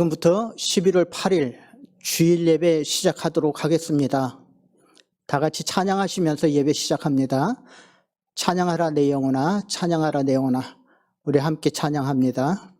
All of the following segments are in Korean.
지금부터 11월 8일 주일 예배 시작하도록 하겠습니다. 다 같이 찬양하시면서 예배 시작합니다. 찬양하라 내 영혼아, 찬양하라 내 영혼아. 우리 함께 찬양합니다.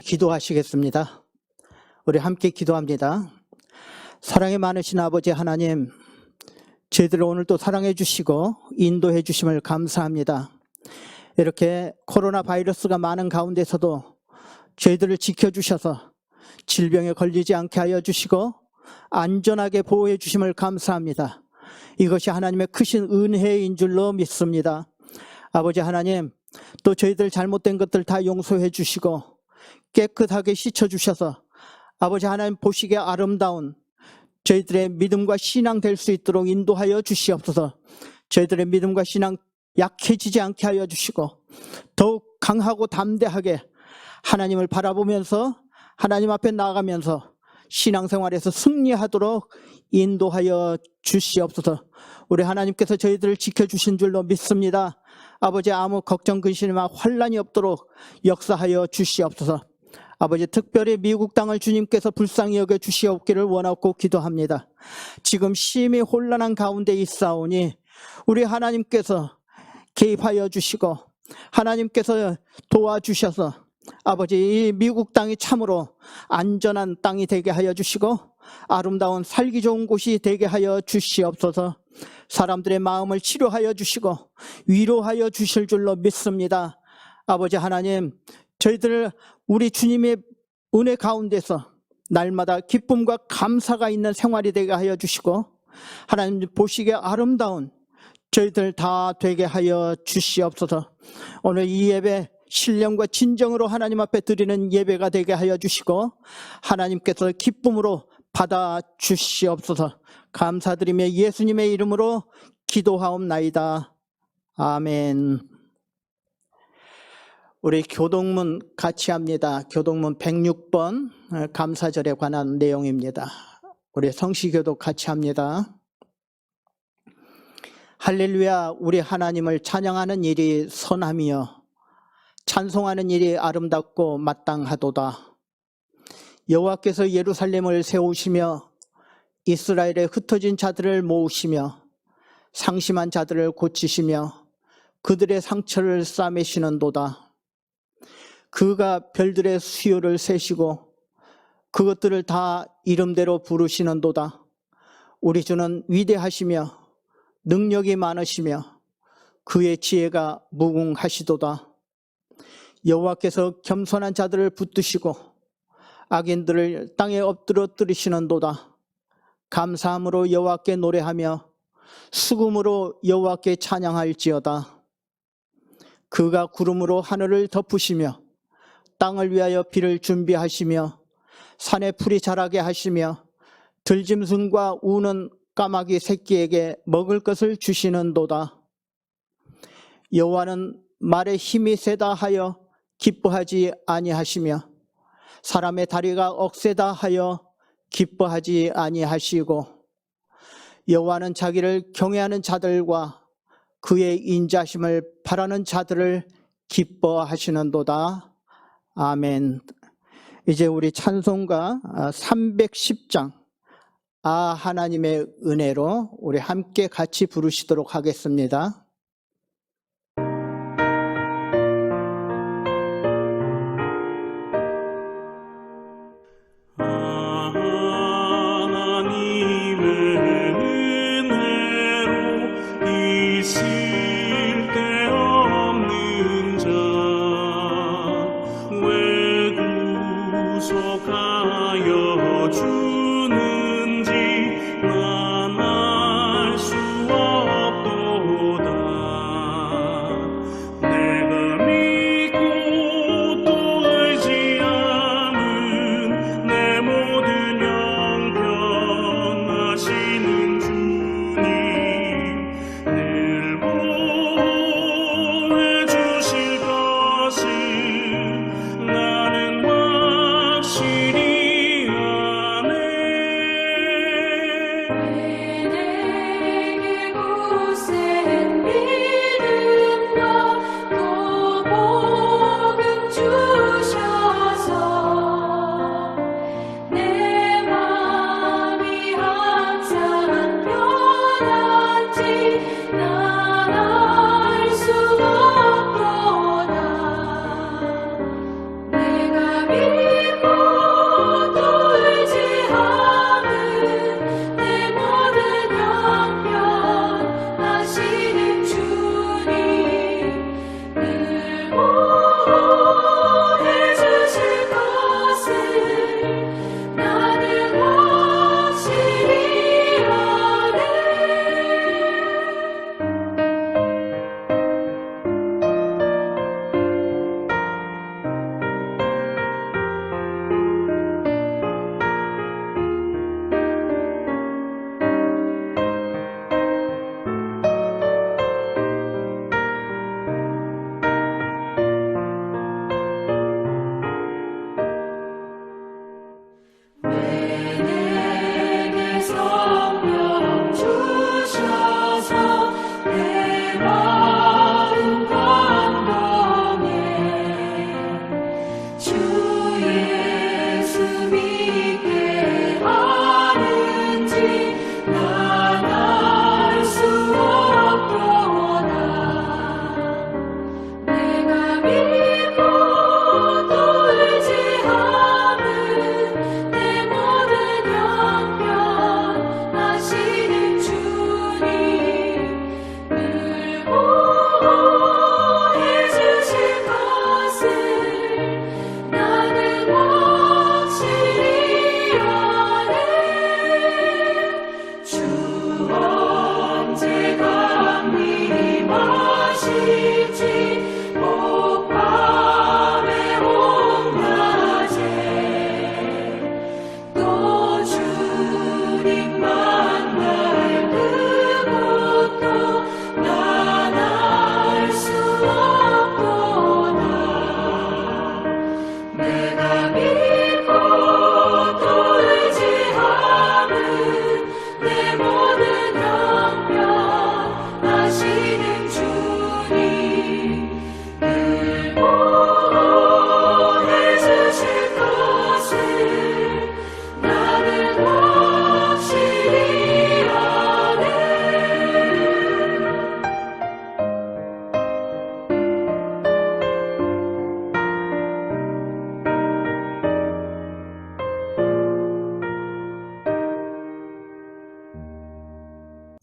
기도하시겠습니다. 우리 함께 기도합니다. 사랑이 많으신 아버지 하나님, 저희들을 오늘도 사랑해 주시고 인도해 주심을 감사합니다. 이렇게 코로나 바이러스가 많은 가운데서도 저희들을 지켜주셔서 질병에 걸리지 않게 하여 주시고 안전하게 보호해 주심을 감사합니다. 이것이 하나님의 크신 은혜인 줄로 믿습니다. 아버지 하나님, 또 저희들 잘못된 것들 다 용서해 주시고 깨끗하게 씻어주셔서 아버지 하나님 보시기에 아름다운 저희들의 믿음과 신앙 될 수 있도록 인도하여 주시옵소서. 저희들의 믿음과 신앙 약해지지 않게 하여 주시고 더욱 강하고 담대하게 하나님을 바라보면서 하나님 앞에 나아가면서 신앙생활에서 승리하도록 인도하여 주시옵소서. 우리 하나님께서 저희들을 지켜주신 줄로 믿습니다. 아버지, 아무 걱정 근심이나 환난이 없도록 역사하여 주시옵소서. 아버지, 특별히 미국 땅을 주님께서 불쌍히 여겨 주시옵기를 원하고 기도합니다. 지금 심히 혼란한 가운데 있사오니 우리 하나님께서 개입하여 주시고 하나님께서 도와주셔서 아버지, 이 미국 땅이 참으로 안전한 땅이 되게 하여 주시고 아름다운 살기 좋은 곳이 되게 하여 주시옵소서. 사람들의 마음을 치료하여 주시고 위로하여 주실 줄로 믿습니다. 아버지 하나님, 저희들 우리 주님의 은혜 가운데서 날마다 기쁨과 감사가 있는 생활이 되게 하여 주시고 하나님 보시기에 아름다운 저희들 다 되게 하여 주시옵소서. 오늘 이 예배 신령과 진정으로 하나님 앞에 드리는 예배가 되게 하여 주시고 하나님께서 기쁨으로 받아 주시옵소서. 감사드리며 예수님의 이름으로 기도하옵나이다. 아멘. 우리 교동문 같이 합니다. 교동문 106번 감사절에 관한 내용입니다. 우리 성시교도 같이 합니다. 할렐루야. 우리 하나님을 찬양하는 일이 선함이여 찬송하는 일이 아름답고 마땅하도다. 여호와께서 예루살렘을 세우시며 이스라엘의 흩어진 자들을 모으시며 상심한 자들을 고치시며 그들의 상처를 싸매시는도다. 그가 별들의 수요를 세시고 그것들을 다 이름대로 부르시는도다. 우리 주는 위대하시며 능력이 많으시며 그의 지혜가 무궁하시도다. 여호와께서 겸손한 자들을 붙드시고 악인들을 땅에 엎드려 뜨리시는도다. 감사함으로 여호와께 노래하며 수금으로 여호와께 찬양할지어다. 그가 구름으로 하늘을 덮으시며 땅을 위하여 비를 준비하시며 산에 풀이 자라게 하시며 들짐승과 우는 까마귀 새끼에게 먹을 것을 주시는도다. 여호와는 말에 힘이 세다 하여 기뻐하지 아니하시며 사람의 다리가 억세다 하여 기뻐하지 아니하시고 여호와는 자기를 경외하는 자들과 그의 인자심을 바라는 자들을 기뻐하시는도다. 아멘. 이제 우리 찬송가 310장 하나님의 은혜로 우리 함께 같이 부르시도록 하겠습니다.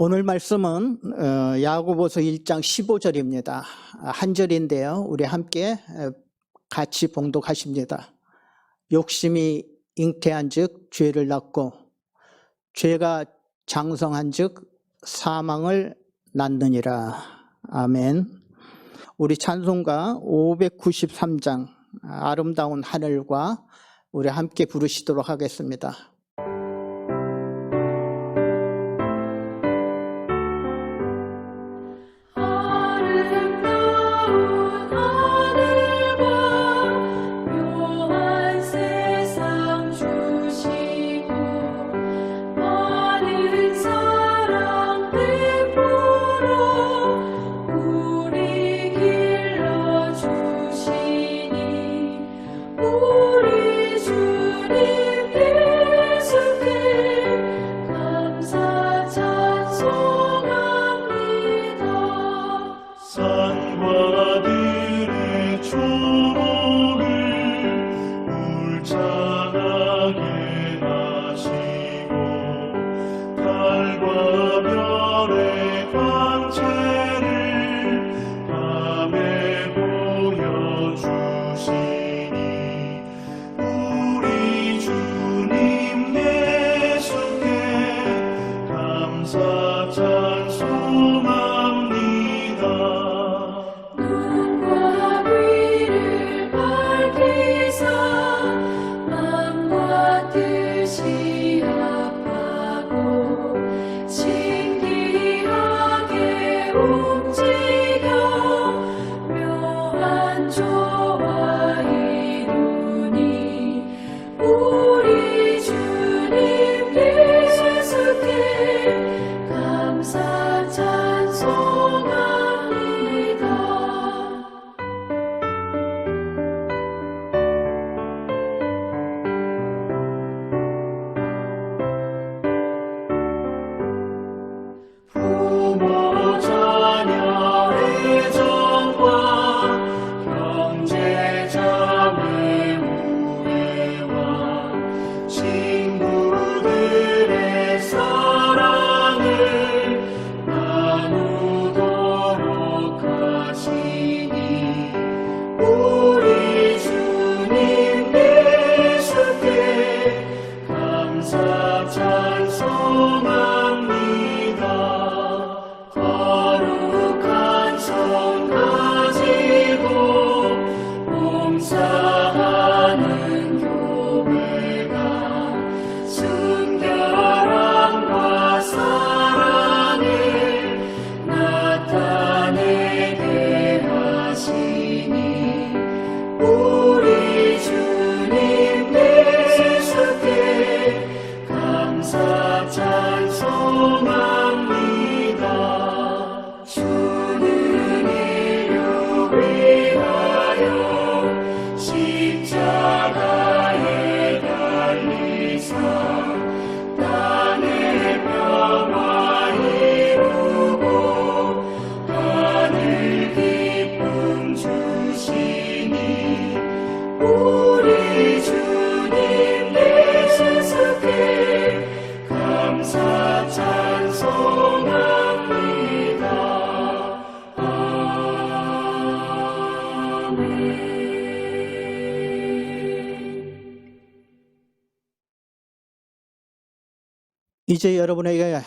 오늘 말씀은 야고보서 1장 15절입니다. 한 절인데요. 우리 함께 같이 봉독하십니다. 욕심이 잉태한 즉 죄를 낳고 죄가 장성한 즉 사망을 낳느니라. 아멘. 우리 찬송가 593장 아름다운 하늘과 우리 함께 부르시도록 하겠습니다. 이제 여러분에게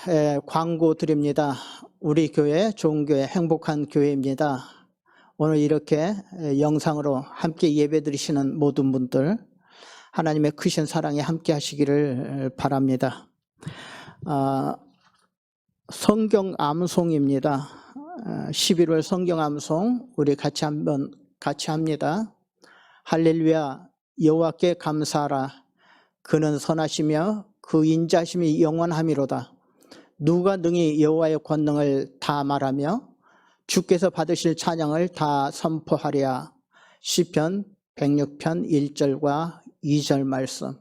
광고 드립니다. 우리 교회 좋은 교회 행복한 교회입니다. 오늘 이렇게 영상으로 함께 예배 드리시는 모든 분들 하나님의 크신 사랑에 함께 하시기를 바랍니다. 성경 암송입니다. 11월 성경 암송 우리 같이 합니다. 할렐루야 여호와께 감사하라. 그는 선하시며 그 인자심이 영원함이로다. 누가 능히 여호와의 권능을 다 말하며 주께서 받으실 찬양을 다 선포하랴. 시편 106편 1절과 2절 말씀.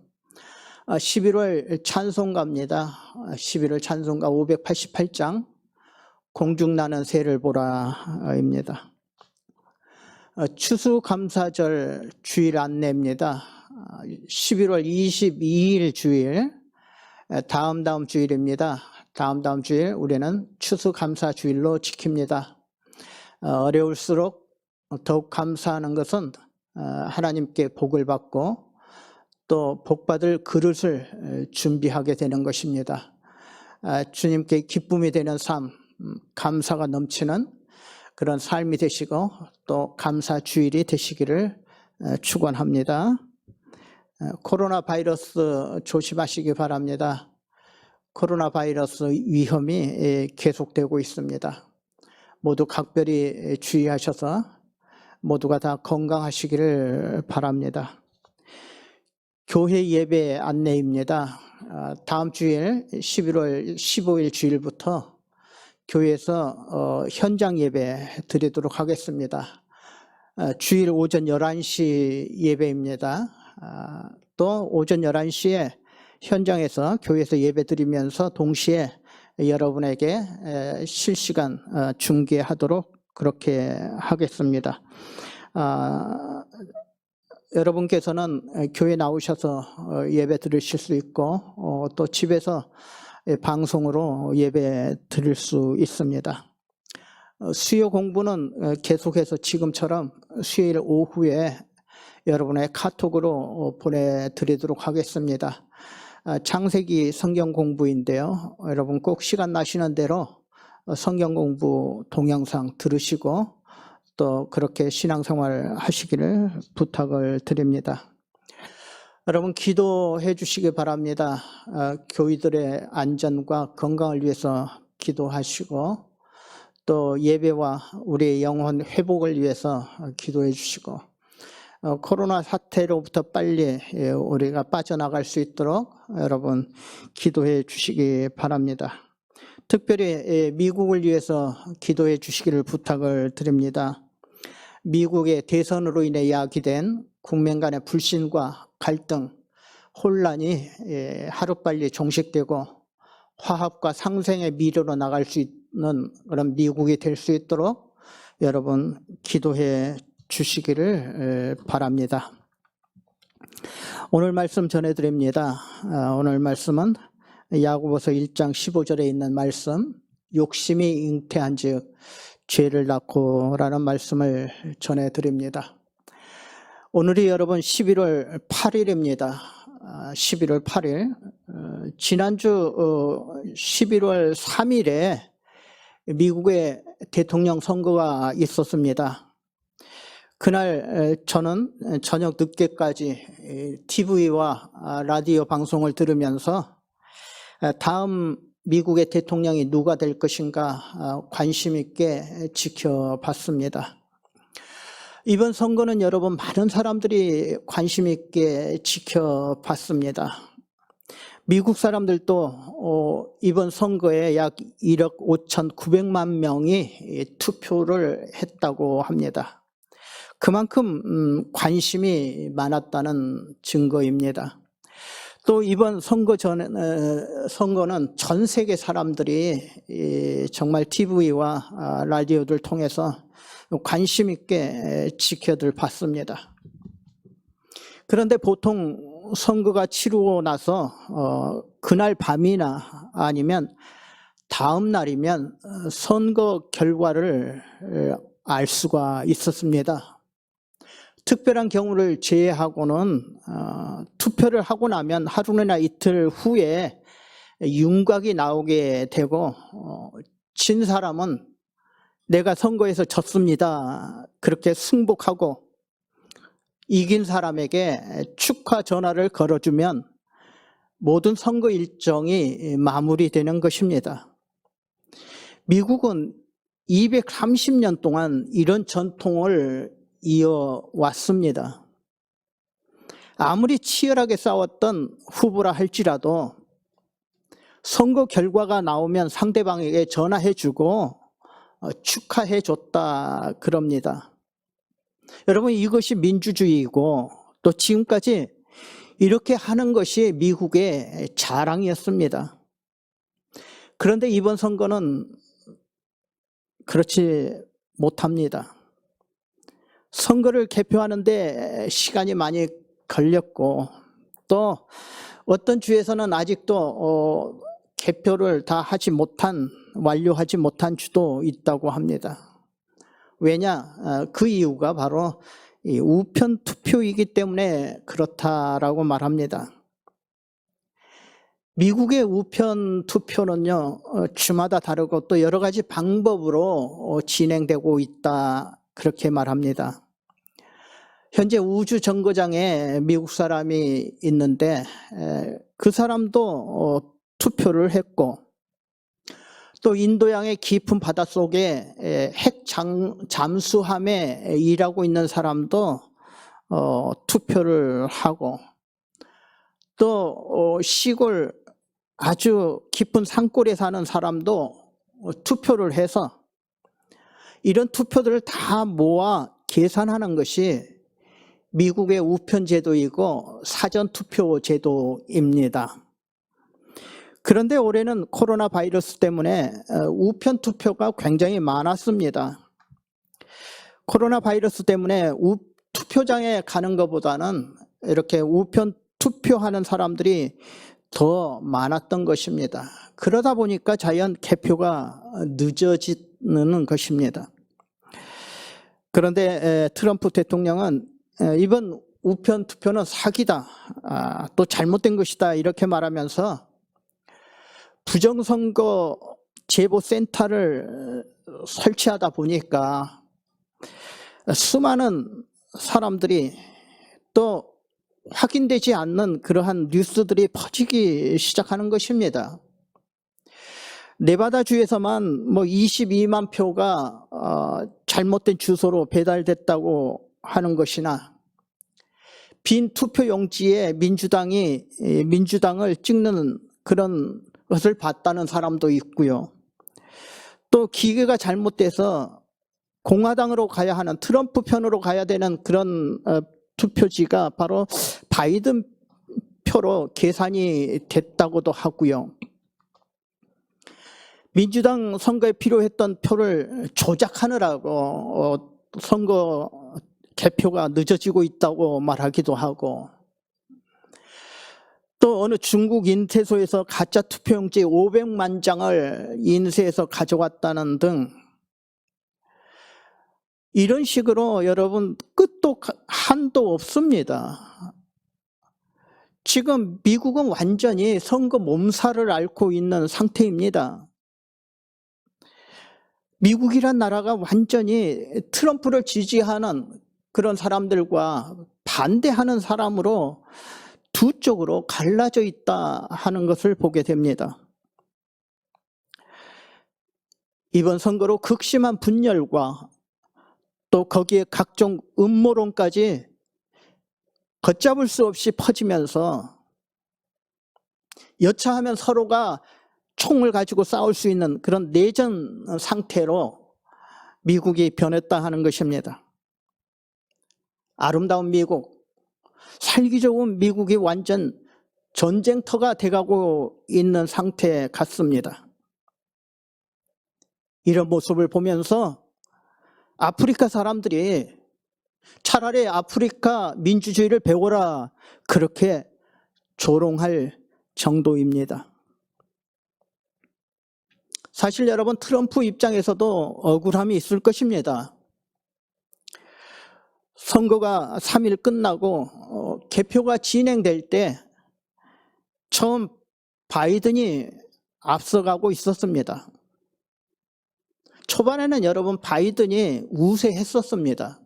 11월 찬송가입니다. 11월 찬송가 588장 공중나는 새를 보라입니다. 추수감사절 주일 안내입니다. 11월 22일 주일, 다음 주일입니다. 다음 주일 우리는 추수감사주일로 지킵니다. 어려울수록 더욱 감사하는 것은 하나님께 복을 받고 또 복받을 그릇을 준비하게 되는 것입니다. 주님께 기쁨이 되는 삶, 감사가 넘치는 그런 삶이 되시고 또 감사주일이 되시기를 축원합니다. 코로나 바이러스 조심하시기 바랍니다. 코로나 바이러스 위험이 계속되고 있습니다. 모두 각별히 주의하셔서 모두가 다 건강하시기를 바랍니다. 교회 예배 안내입니다. 다음 주일 11월 15일 주일부터 교회에서 현장 예배 드리도록 하겠습니다. 주일 오전 11시 예배입니다. 또 오전 11시에 현장에서 교회에서 예배 드리면서 동시에 여러분에게 실시간 중계하도록 그렇게 하겠습니다. 여러분께서는 교회 나오셔서 예배 드리실 수 있고 또 집에서 방송으로 예배 드릴 수 있습니다. 수요 공부는 계속해서 지금처럼 수요일 오후에 여러분의 카톡으로 보내드리도록 하겠습니다. 창세기 성경 공부인데요. 여러분 꼭 시간 나시는 대로 성경 공부 동영상 들으시고 또 그렇게 신앙생활 하시기를 부탁을 드립니다. 여러분 기도해 주시기 바랍니다. 교회들의 안전과 건강을 위해서 기도하시고 또 예배와 우리의 영혼 회복을 위해서 기도해 주시고 코로나 사태로부터 빨리 우리가 빠져나갈 수 있도록 여러분 기도해 주시기 바랍니다. 특별히 미국을 위해서 기도해 주시기를 부탁을 드립니다. 미국의 대선으로 인해 야기된 국민 간의 불신과 갈등, 혼란이 하루빨리 종식되고 화합과 상생의 미래로 나갈 수 있는 그런 미국이 될 수 있도록 여러분 기도해 주시기를 바랍니다. 오늘 말씀 전해드립니다. 오늘 말씀은 야고보서 1장 15절에 있는 말씀, 욕심이 잉태한 즉 죄를 낳고라는 말씀을 전해드립니다. 오늘이 여러분 11월 8일입니다. 11월 8일. 지난주 11월 3일에 미국의 대통령 선거가 있었습니다. 그날 저는 저녁 늦게까지 TV와 라디오 방송을 들으면서 다음 미국의 대통령이 누가 될 것인가 관심 있게 지켜봤습니다. 이번 선거는 여러분 많은 사람들이 관심 있게 지켜봤습니다. 미국 사람들도 이번 선거에 약 1억 5,900만 명이 투표를 했다고 합니다. 그만큼 관심이 많았다는 증거입니다. 또 이번 선거는 전 세계 사람들이 정말 TV와 라디오를 통해서 관심 있게 지켜들 봤습니다. 그런데 보통 선거가 치르고 나서 그날 밤이나 아니면 다음 날이면 선거 결과를 알 수가 있었습니다. 특별한 경우를 제외하고는 투표를 하고 나면 하루나 이틀 후에 윤곽이 나오게 되고 진 사람은 내가 선거에서 졌습니다. 그렇게 승복하고 이긴 사람에게 축하 전화를 걸어주면 모든 선거 일정이 마무리되는 것입니다. 미국은 230년 동안 이런 전통을 이어왔습니다. 아무리 치열하게 싸웠던 후보라 할지라도 선거 결과가 나오면 상대방에게 전화해주고 축하해줬다 그럽니다. 여러분, 이것이 민주주의이고 또 지금까지 이렇게 하는 것이 미국의 자랑이었습니다. 그런데 이번 선거는 그렇지 못합니다. 선거를 개표하는데 시간이 많이 걸렸고 또 어떤 주에서는 아직도 개표를 다 완료하지 못한 주도 있다고 합니다. 왜냐? 그 이유가 바로 이 우편 투표이기 때문에 그렇다라고 말합니다. 미국의 우편 투표는요, 주마다 다르고 또 여러 가지 방법으로 진행되고 있다, 그렇게 말합니다. 현재 우주 정거장에 미국 사람이 있는데 그 사람도 투표를 했고 또 인도양의 깊은 바닷속에 핵 잠수함에 일하고 있는 사람도 투표를 하고 또 시골 아주 깊은 산골에 사는 사람도 투표를 해서 이런 투표들을 다 모아 계산하는 것이 미국의 우편 제도이고 사전 투표 제도입니다. 그런데 올해는 코로나 바이러스 때문에 우편 투표가 굉장히 많았습니다. 코로나 바이러스 때문에 투표장에 가는 것보다는 이렇게 우편 투표하는 사람들이 더 많았던 것입니다. 그러다 보니까 자연 개표가 늦어지는 것입니다. 그런데 트럼프 대통령은 이번 우편 투표는 사기다, 또 잘못된 것이다 이렇게 말하면서 부정선거 제보센터를 설치하다 보니까 수많은 사람들이 또 확인되지 않는 그러한 뉴스들이 퍼지기 시작하는 것입니다. 네바다주에서만 22만 표가 잘못된 주소로 배달됐다고 하는 것이나 빈 투표용지에 민주당을 찍는 그런 것을 봤다는 사람도 있고요. 또 기계가 잘못돼서 공화당으로 가야 하는 트럼프 편으로 가야 되는 그런 투표지가 바로 바이든 표로 계산이 됐다고도 하고요. 민주당 선거에 필요했던 표를 조작하느라고 선거 개표가 늦어지고 있다고 말하기도 하고 또 어느 중국 인쇄소에서 가짜 투표용지 500만 장을 인쇄해서 가져왔다는 등 이런 식으로 여러분 끝도 한도 없습니다. 지금 미국은 완전히 선거 몸살을 앓고 있는 상태입니다. 미국이란 나라가 완전히 트럼프를 지지하는 그런 사람들과 반대하는 사람으로 두 쪽으로 갈라져 있다 하는 것을 보게 됩니다. 이번 선거로 극심한 분열과 또 거기에 각종 음모론까지 걷잡을 수 없이 퍼지면서 여차하면 서로가 총을 가지고 싸울 수 있는 그런 내전 상태로 미국이 변했다 하는 것입니다. 아름다운 미국, 살기 좋은 미국이 완전 전쟁터가 돼가고 있는 상태 같습니다. 이런 모습을 보면서 아프리카 사람들이 차라리 아프리카 민주주의를 배워라 그렇게 조롱할 정도입니다. 사실 여러분 트럼프 입장에서도 억울함이 있을 것입니다. 선거가 3일 끝나고 개표가 진행될 때 처음 바이든이 앞서가고 있었습니다. 초반에는 여러분 바이든이 우세했었습니다.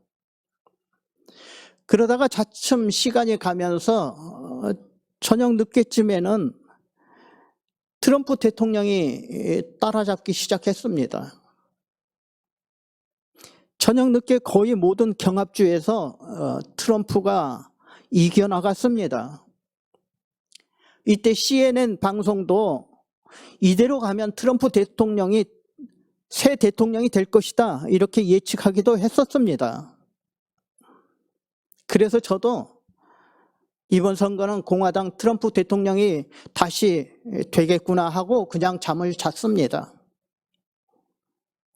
그러다가 차츰 시간이 가면서 저녁 늦게쯤에는 트럼프 대통령이 따라잡기 시작했습니다. 저녁 늦게 거의 모든 경합주에서 트럼프가 이겨나갔습니다. 이때 CNN 방송도 이대로 가면 트럼프 대통령이 새 대통령이 될 것이다 이렇게 예측하기도 했었습니다. 그래서 저도 이번 선거는 공화당 트럼프 대통령이 다시 되겠구나 하고 그냥 잠을 잤습니다.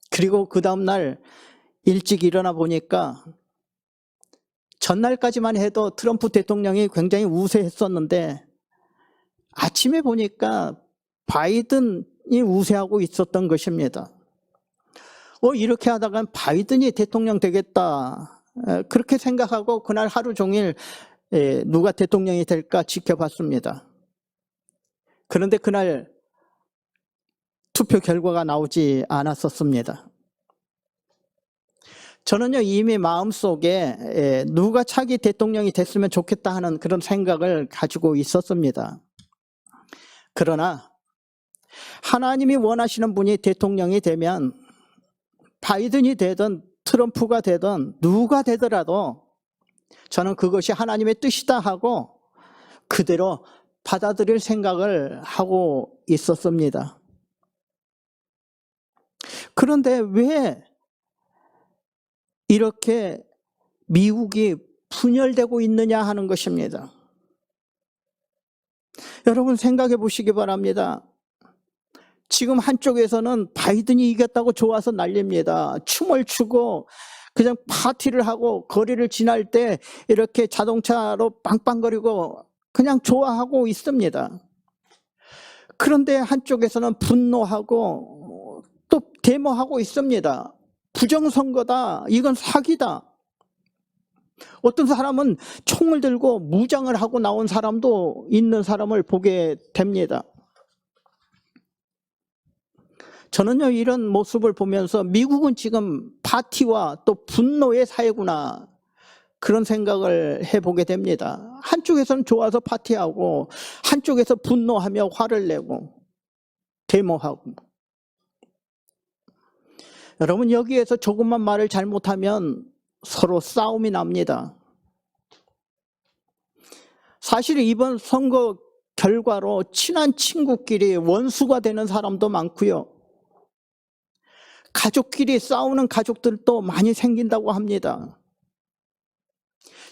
그리고 그 다음날 일찍 일어나 보니까 전날까지만 해도 트럼프 대통령이 굉장히 우세했었는데 아침에 보니까 바이든이 우세하고 있었던 것입니다. 이렇게 하다가 바이든이 대통령 되겠다 그렇게 생각하고 그날 하루 종일 누가 대통령이 될까 지켜봤습니다. 그런데 그날 투표 결과가 나오지 않았었습니다. 저는요 이미 마음속에 누가 차기 대통령이 됐으면 좋겠다 하는 그런 생각을 가지고 있었습니다. 그러나 하나님이 원하시는 분이 대통령이 되면 바이든이 되든 트럼프가 되든 누가 되더라도 저는 그것이 하나님의 뜻이다 하고 그대로 받아들일 생각을 하고 있었습니다. 그런데 왜 이렇게 미국이 분열되고 있느냐 하는 것입니다. 여러분 생각해 보시기 바랍니다. 지금 한쪽에서는 바이든이 이겼다고 좋아서 난립니다. 춤을 추고 그냥 파티를 하고 거리를 지날 때 이렇게 자동차로 빵빵거리고 그냥 좋아하고 있습니다. 그런데 한쪽에서는 분노하고 또 데모하고 있습니다. 부정선거다. 이건 사기다. 어떤 사람은 총을 들고 무장을 하고 나온 사람도 있는 사람을 보게 됩니다. 저는요 이런 모습을 보면서 미국은 지금 파티와 또 분노의 사회구나 그런 생각을 해보게 됩니다. 한쪽에서는 좋아서 파티하고 한쪽에서 분노하며 화를 내고 데모하고. 여러분 여기에서 조금만 말을 잘못하면 서로 싸움이 납니다. 사실 이번 선거 결과로 친한 친구끼리 원수가 되는 사람도 많고요. 가족끼리 싸우는 가족들도 많이 생긴다고 합니다.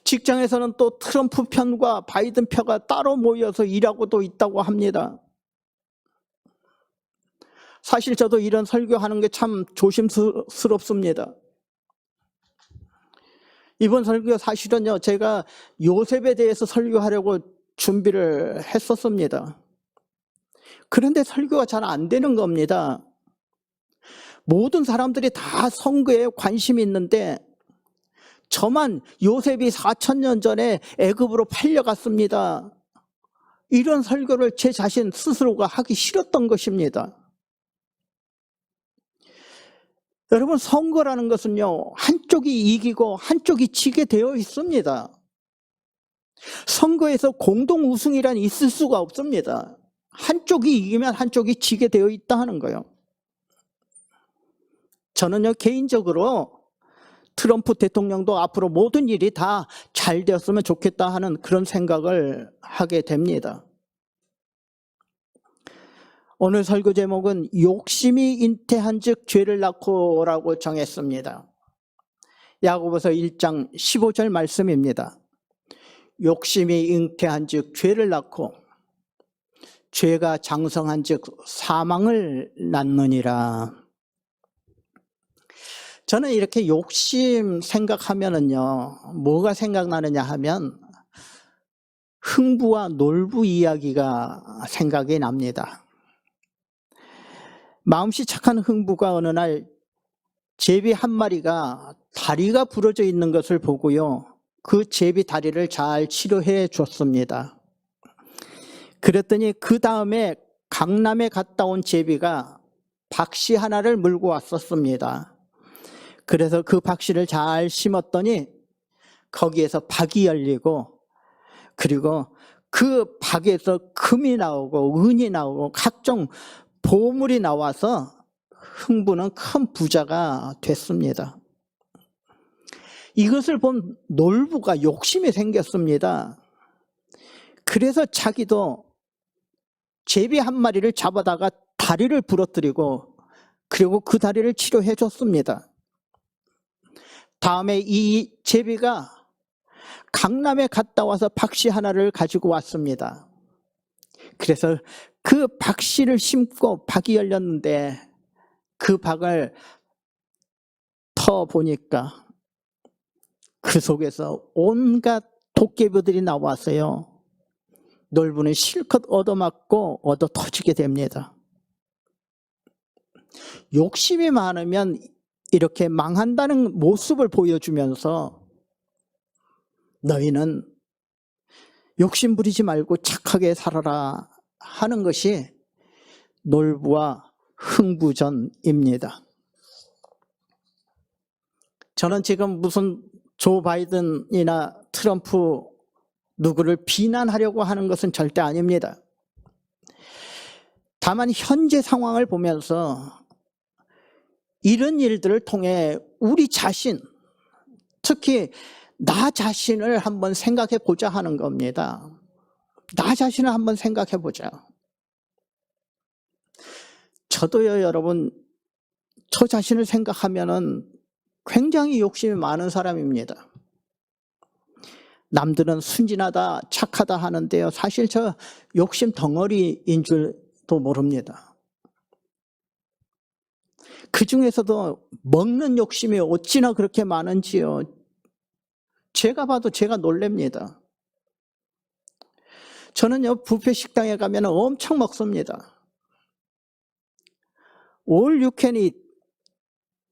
직장에서는 또 트럼프 편과 바이든 표가 따로 모여서 일하고도 있다고 합니다. 사실 저도 이런 설교하는 게 참 조심스럽습니다. 이번 설교 사실은요 제가 요셉에 대해서 설교하려고 준비를 했었습니다. 그런데 설교가 잘 안 되는 겁니다. 모든 사람들이 다 선거에 관심이 있는데 저만 요셉이 4,000년 전에 애굽으로 팔려갔습니다. 이런 설교를 제 자신 스스로가 하기 싫었던 것입니다. 여러분 선거라는 것은요 한쪽이 이기고 한쪽이 지게 되어 있습니다. 선거에서 공동 우승이란 있을 수가 없습니다. 한쪽이 이기면 한쪽이 지게 되어 있다 하는 거예요. 저는요 개인적으로 트럼프 대통령도 앞으로 모든 일이 다 잘 되었으면 좋겠다 하는 그런 생각을 하게 됩니다. 오늘 설교 제목은 욕심이 잉태한 즉 죄를 낳고라고 정했습니다. 야고보서 1장 15절 말씀입니다. 욕심이 잉태한 즉 죄를 낳고 죄가 장성한 즉 사망을 낳느니라. 저는 이렇게 욕심 생각하면은요 뭐가 생각나느냐 하면 흥부와 놀부 이야기가 생각이 납니다. 마음씨 착한 흥부가 어느 날 제비 한 마리가 다리가 부러져 있는 것을 보고요 그 제비 다리를 잘 치료해 줬습니다. 그랬더니 그 다음에 강남에 갔다 온 제비가 박씨 하나를 물고 왔었습니다. 그래서 그 박씨를 잘 심었더니 거기에서 박이 열리고, 그리고 그 박에서 금이 나오고 은이 나오고 각종 보물이 나와서 흥부는 큰 부자가 됐습니다. 이것을 본 놀부가 욕심이 생겼습니다. 그래서 자기도 제비 한 마리를 잡아다가 다리를 부러뜨리고, 그리고 그 다리를 치료해 줬습니다. 다음에 이 제비가 강남에 갔다 와서 박씨 하나를 가지고 왔습니다. 그래서 그 박씨를 심고 박이 열렸는데 그 박을 터 보니까 그 속에서 온갖 도깨비들이 나왔어요. 놀부는 실컷 얻어맞고 얻어 터지게 됩니다. 욕심이 많으면 이렇게 망한다는 모습을 보여주면서 너희는 욕심 부리지 말고 착하게 살아라 하는 것이 놀부와 흥부전입니다. 저는 지금 무슨 조 바이든이나 트럼프 누구를 비난하려고 하는 것은 절대 아닙니다. 다만 현재 상황을 보면서 이런 일들을 통해 우리 자신, 특히 나 자신을 한번 생각해 보자 하는 겁니다. 나 자신을 한번 생각해 보자. 저도요, 여러분, 저 자신을 생각하면은 굉장히 욕심이 많은 사람입니다. 남들은 순진하다, 착하다 하는데요, 사실 저 욕심 덩어리인 줄도 모릅니다. 그 중에서도 먹는 욕심이 어찌나 그렇게 많은지요. 제가 봐도 제가 놀랍니다. 저는요, 뷔페 식당에 가면 엄청 먹습니다. All you can eat.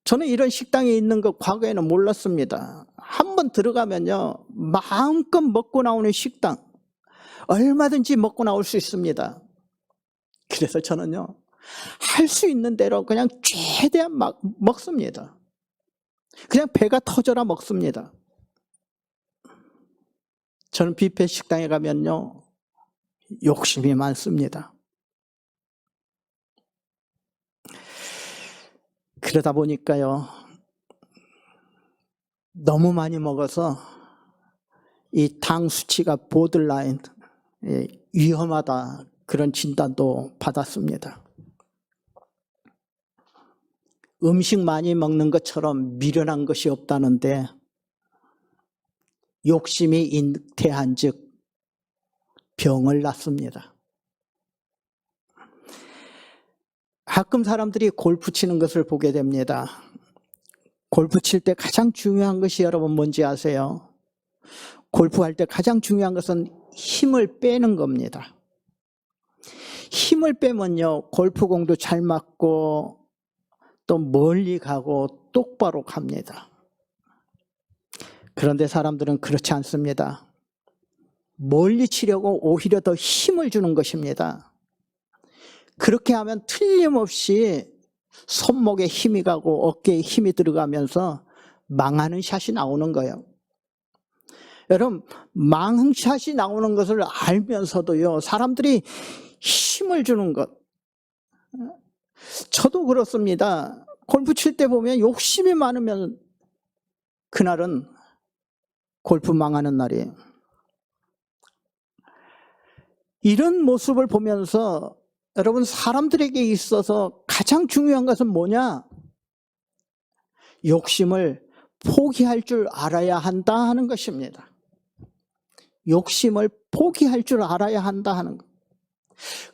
저는 이런 식당이 있는 거 과거에는 몰랐습니다. 한번 들어가면요, 마음껏 먹고 나오는 식당, 얼마든지 먹고 나올 수 있습니다. 그래서 저는요, 할 수 있는 대로 그냥 최대한 막 먹습니다. 그냥 배가 터져라 먹습니다. 저는 뷔페 식당에 가면요, 욕심이 많습니다. 그러다 보니까요, 너무 많이 먹어서 이 당 수치가 보들라인, 위험하다, 그런 진단도 받았습니다. 음식 많이 먹는 것처럼 미련한 것이 없다는데 욕심이 잉태한 즉 병을 낳습니다. 가끔 사람들이 골프 치는 것을 보게 됩니다. 골프 칠 때 가장 중요한 것이 여러분 뭔지 아세요? 골프할 때 가장 중요한 것은 힘을 빼는 겁니다. 힘을 빼면요, 골프공도 잘 맞고 또 멀리 가고 똑바로 갑니다. 그런데 사람들은 그렇지 않습니다. 멀리 치려고 오히려 더 힘을 주는 것입니다. 그렇게 하면 틀림없이 손목에 힘이 가고 어깨에 힘이 들어가면서 망하는 샷이 나오는 거예요. 여러분, 망샷이 나오는 것을 알면서도요, 사람들이 힘을 주는 것. 저도 그렇습니다. 골프 칠 때 보면 욕심이 많으면 그날은 골프 망하는 날이에요. 이런 모습을 보면서 여러분, 사람들에게 있어서 가장 중요한 것은 뭐냐? 욕심을 포기할 줄 알아야 한다 하는 것입니다. 욕심을 포기할 줄 알아야 한다 하는 것.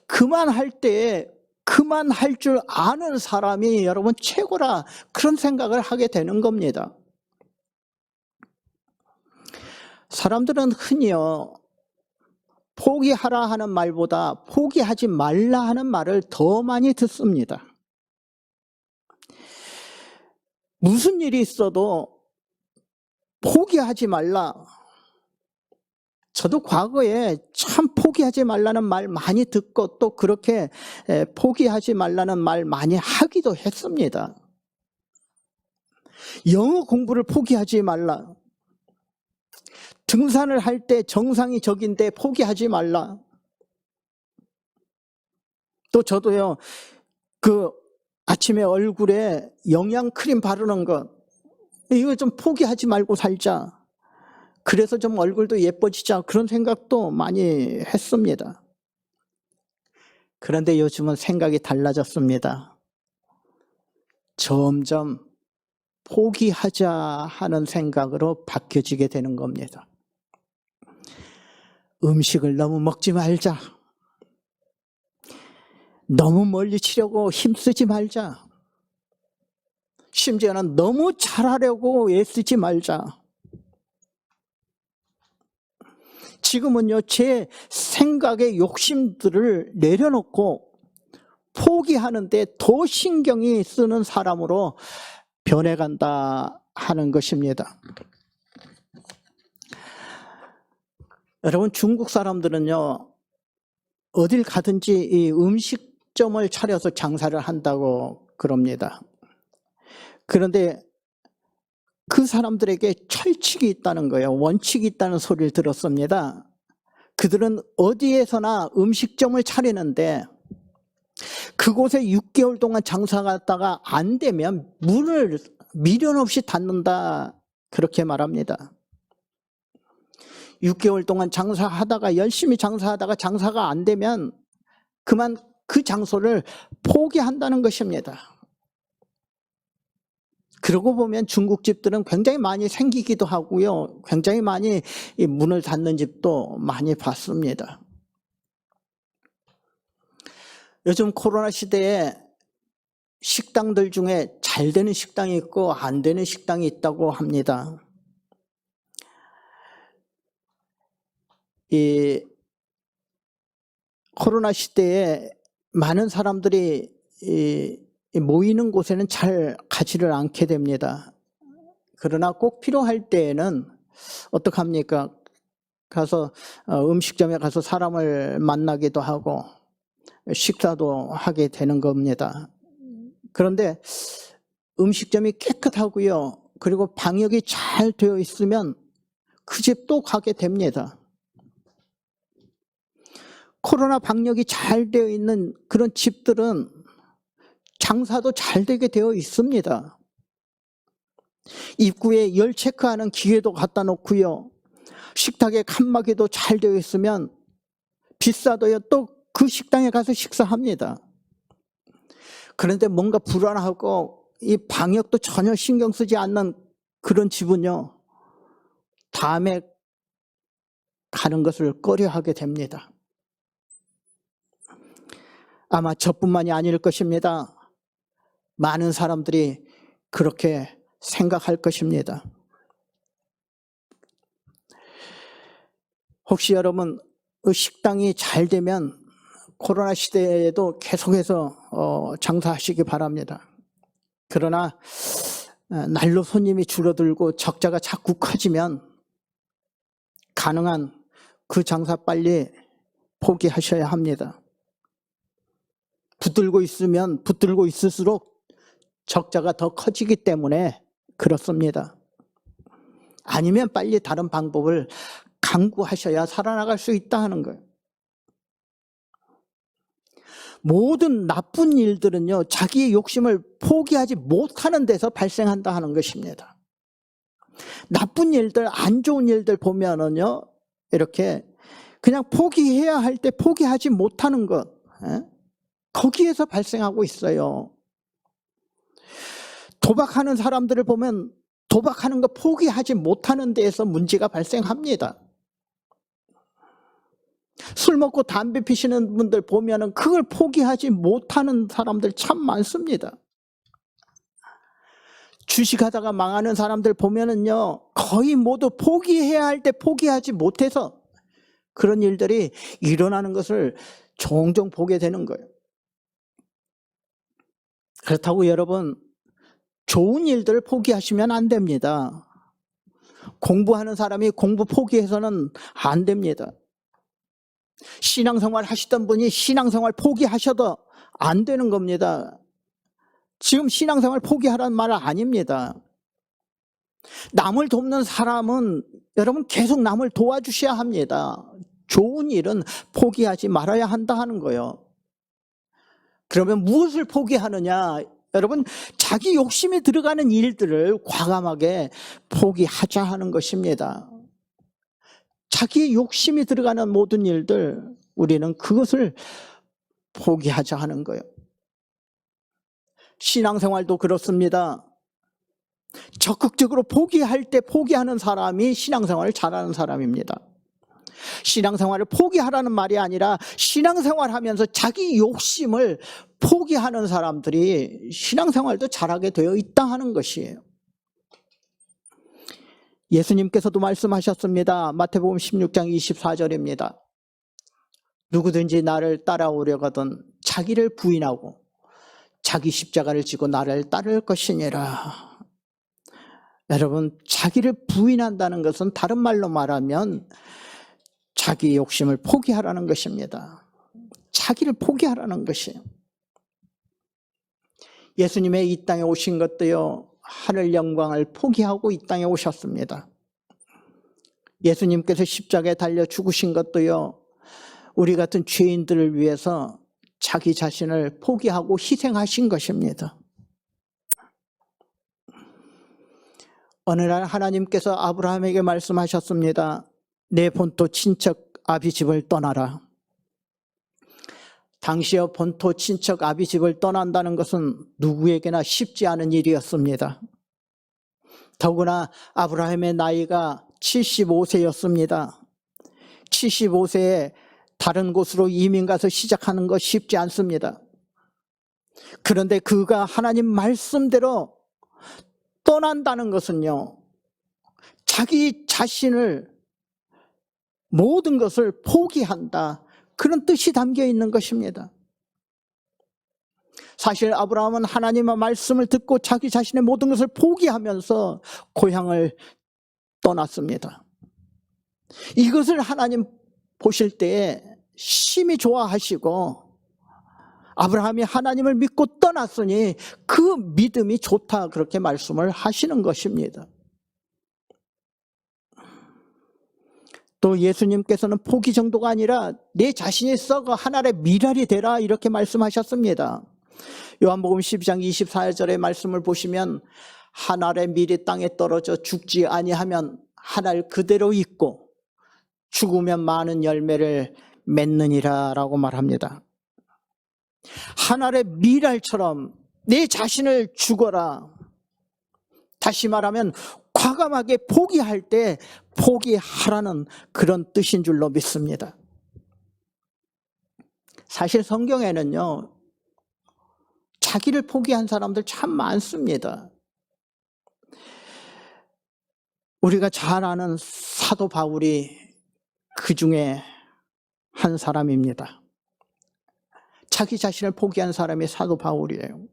그만할 때 그만할 줄 아는 사람이 여러분 최고라, 그런 생각을 하게 되는 겁니다. 사람들은 흔히요, 포기하라 하는 말보다 포기하지 말라 하는 말을 더 많이 듣습니다. 무슨 일이 있어도 포기하지 말라, 저도 과거에 참 포기하지 말라는 말 많이 듣고 또 그렇게 포기하지 말라는 말 많이 하기도 했습니다. 영어 공부를 포기하지 말라. 등산을 할 때 정상이 저긴데 포기하지 말라. 또 저도요, 그 아침에 얼굴에 영양크림 바르는 것, 이거 좀 포기하지 말고 살자. 그래서 좀 얼굴도 예뻐지자. 그런 생각도 많이 했습니다. 그런데 요즘은 생각이 달라졌습니다. 점점 포기하자 하는 생각으로 바뀌어지게 되는 겁니다. 음식을 너무 먹지 말자. 너무 멀리 치려고 힘쓰지 말자. 심지어는 너무 잘하려고 애쓰지 말자. 지금은요, 제 생각의 욕심들을 내려놓고 포기하는데 더 신경이 쓰는 사람으로 변해간다 하는 것입니다. 여러분, 중국 사람들은요, 어딜 가든지 이 음식점을 차려서 장사를 한다고 그럽니다. 그런데 그 사람들에게 철칙이 있다는 거예요. 원칙이 있다는 소리를 들었습니다. 그들은 어디에서나 음식점을 차리는데 그곳에 6개월 동안 장사하다가 안 되면 문을 미련 없이 닫는다, 그렇게 말합니다. 6개월 동안 장사하다가 열심히 장사하다가 장사가 안 되면 그만 그 장소를 포기한다는 것입니다. 그러고 보면 중국집들은 굉장히 많이 생기기도 하고요. 굉장히 많이 문을 닫는 집도 많이 봤습니다. 요즘 코로나 시대에 식당들 중에 잘 되는 식당이 있고 안 되는 식당이 있다고 합니다. 이 코로나 시대에 많은 사람들이 모이는 곳에는 잘 가지를 않게 됩니다. 그러나 꼭 필요할 때에는 어떡합니까? 가서 음식점에 가서 사람을 만나기도 하고 식사도 하게 되는 겁니다. 그런데 음식점이 깨끗하고요, 그리고 방역이 잘 되어 있으면 그 집 또 가게 됩니다. 코로나 방역이 잘 되어 있는 그런 집들은 장사도 잘 되게 되어 있습니다. 입구에 열 체크하는 기계도 갖다 놓고요, 식탁에 칸막이도 잘 되어 있으면 비싸도요 또 그 식당에 가서 식사합니다. 그런데 뭔가 불안하고 이 방역도 전혀 신경 쓰지 않는 그런 집은요, 다음에 가는 것을 꺼려하게 됩니다. 아마 저뿐만이 아닐 것입니다. 많은 사람들이 그렇게 생각할 것입니다. 혹시 여러분, 식당이 잘 되면 코로나 시대에도 계속해서 장사하시기 바랍니다. 그러나 날로 손님이 줄어들고 적자가 자꾸 커지면 가능한 그 장사 빨리 포기하셔야 합니다. 붙들고 있으면 붙들고 있을수록 적자가 더 커지기 때문에 그렇습니다. 아니면 빨리 다른 방법을 강구하셔야 살아나갈 수 있다 하는 거예요. 모든 나쁜 일들은요, 자기의 욕심을 포기하지 못하는 데서 발생한다 하는 것입니다. 나쁜 일들, 안 좋은 일들 보면은요, 이렇게 그냥 포기해야 할 때 포기하지 못하는 것, 거기에서 발생하고 있어요. 도박하는 사람들을 보면 도박하는 거 포기하지 못하는 데에서 문제가 발생합니다. 술 먹고 담배 피시는 분들 보면은 그걸 포기하지 못하는 사람들 참 많습니다. 주식하다가 망하는 사람들 보면은요, 거의 모두 포기해야 할 때 포기하지 못해서 그런 일들이 일어나는 것을 종종 보게 되는 거예요. 그렇다고 여러분, 좋은 일들을 포기하시면 안 됩니다. 공부하는 사람이 공부 포기해서는 안 됩니다. 신앙생활 하시던 분이 신앙생활 포기하셔도 안 되는 겁니다. 지금 신앙생활 포기하라는 말은 아닙니다. 남을 돕는 사람은 여러분 계속 남을 도와주셔야 합니다. 좋은 일은 포기하지 말아야 한다 하는 거예요. 그러면 무엇을 포기하느냐? 여러분, 자기 욕심이 들어가는 일들을 과감하게 포기하자 하는 것입니다. 자기 욕심이 들어가는 모든 일들, 우리는 그것을 포기하자 하는 거예요. 신앙생활도 그렇습니다. 적극적으로 포기할 때 포기하는 사람이 신앙생활을 잘하는 사람입니다. 신앙생활을 포기하라는 말이 아니라 신앙생활하면서 자기 욕심을 포기하는 사람들이 신앙생활도 잘하게 되어 있다 하는 것이에요. 예수님께서도 말씀하셨습니다. 마태복음 16장 24절입니다. 누구든지 나를 따라오려거든 자기를 부인하고 자기 십자가를 지고 나를 따를 것이니라. 여러분, 자기를 부인한다는 것은 다른 말로 말하면 자기 욕심을 포기하라는 것입니다. 자기를 포기하라는 것이에요. 예수님의 이 땅에 오신 것도요, 하늘 영광을 포기하고 이 땅에 오셨습니다. 예수님께서 십자가에 달려 죽으신 것도요, 우리 같은 죄인들을 위해서 자기 자신을 포기하고 희생하신 것입니다. 어느 날 하나님께서 아브라함에게 말씀하셨습니다. 내 본토 친척 아비 집을 떠나라. 당시의 본토 친척 아비 집을 떠난다는 것은 누구에게나 쉽지 않은 일이었습니다. 더구나 아브라함의 나이가 75세였습니다. 75세에 다른 곳으로 이민 가서 시작하는 것 쉽지 않습니다. 그런데 그가 하나님 말씀대로 떠난다는 것은요, 자기 자신을 모든 것을 포기한다, 그런 뜻이 담겨 있는 것입니다. 사실 아브라함은 하나님의 말씀을 듣고 자기 자신의 모든 것을 포기하면서 고향을 떠났습니다. 이것을 하나님 보실 때에 심히 좋아하시고, 아브라함이 하나님을 믿고 떠났으니 그 믿음이 좋다, 그렇게 말씀을 하시는 것입니다. 또 예수님께서는 포기 정도가 아니라 내 자신이 썩어 하늘의 미랄이 되라, 이렇게 말씀하셨습니다. 요한복음 12장 24절의 말씀을 보시면 한 알의 밀이 땅에 떨어져 죽지 아니하면 한 알 그대로 있고 죽으면 많은 열매를 맺느니라 라고 말합니다. 한 알의 밀알처럼 내 자신을 죽어라, 다시 말하면 과감하게 포기할 때 포기하라는 그런 뜻인 줄로 믿습니다. 사실 성경에는요, 자기를 포기한 사람들 참 많습니다. 우리가 잘 아는 사도 바울이 그 중에 한 사람입니다. 자기 자신을 포기한 사람이 사도 바울이에요.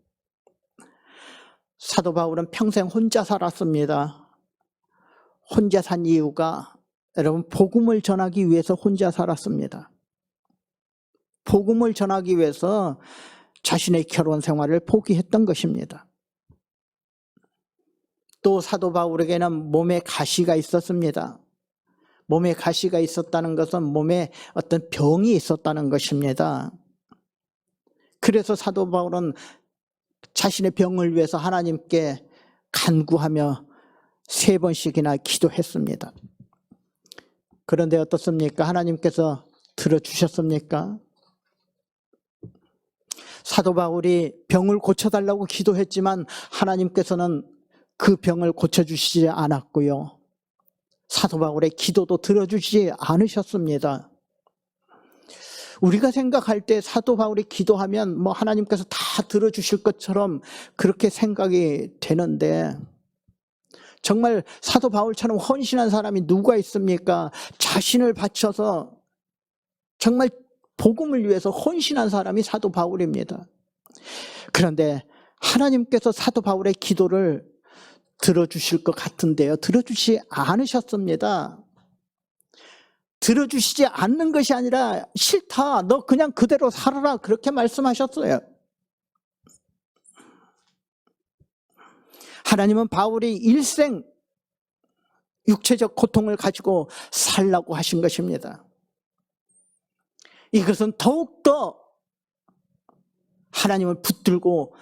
사도 바울은 평생 혼자 살았습니다. 혼자 산 이유가, 여러분, 복음을 전하기 위해서 혼자 살았습니다. 복음을 전하기 위해서 자신의 결혼 생활을 포기했던 것입니다. 또 사도 바울에게는 몸에 가시가 있었습니다. 몸에 가시가 있었다는 것은 몸에 어떤 병이 있었다는 것입니다. 그래서 사도 바울은 자신의 병을 위해서 하나님께 간구하며 3번씩이나 기도했습니다. 그런데 어떻습니까? 하나님께서 들어주셨습니까? 사도 바울이 병을 고쳐달라고 기도했지만 하나님께서는 그 병을 고쳐주시지 않았고요, 사도 바울의 기도도 들어주시지 않으셨습니다. 우리가 생각할 때 사도 바울이 기도하면 하나님께서 다 들어주실 것처럼 그렇게 생각이 되는데, 정말 사도 바울처럼 헌신한 사람이 누가 있습니까? 자신을 바쳐서 정말 복음을 위해서 헌신한 사람이 사도 바울입니다. 그런데 하나님께서 사도 바울의 기도를 들어주실 것 같은데요. 들어주지 않으셨습니다. 들어주시지 않는 것이 아니라 싫다, 너 그냥 그대로 살아라, 그렇게 말씀하셨어요. 하나님은 바울이 일생 육체적 고통을 가지고 살라고 하신 것입니다. 이것은 더욱더 하나님을 붙들고